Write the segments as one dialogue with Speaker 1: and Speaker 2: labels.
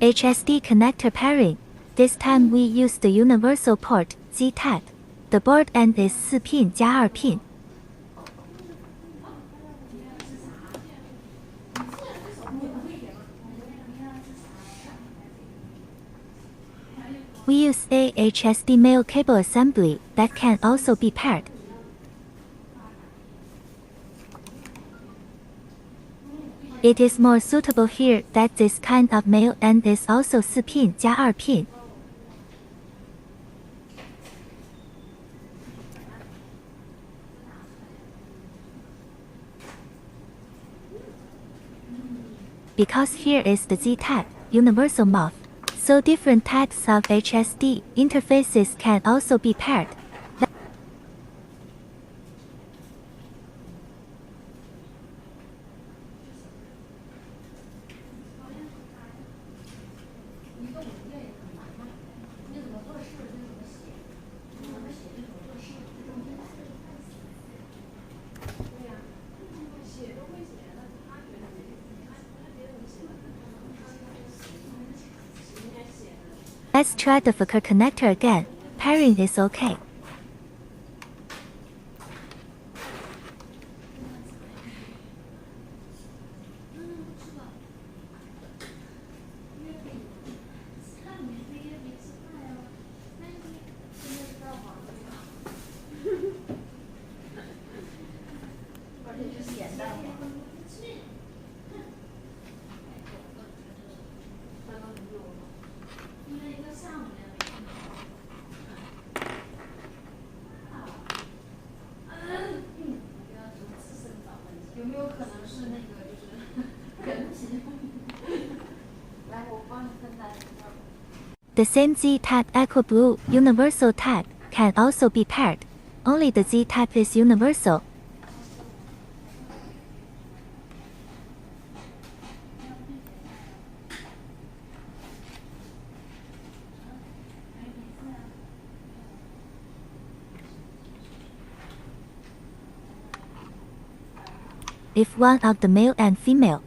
Speaker 1: HSD connector pairing. This time we use the universal port Z type. The board end is 4pin加2 pin. We use a HSD male cable assembly that can also be paired. It is more suitable here that this kind of male end is also 4pin加2 pin. Because here is the Z-type, universal mouth, so different types of HSD interfaces can also be paired. Let's try the FAKAR connector again. Pairing is okay. The same Z-type aqua blue universal type can also be paired. Only the Z-type is universal. If one of the male and female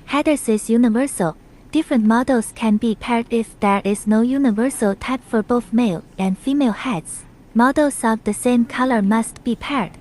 Speaker 1: headers is universal, different models can be paired if there is no universal type for both male and female heads. Models of the same color must be paired.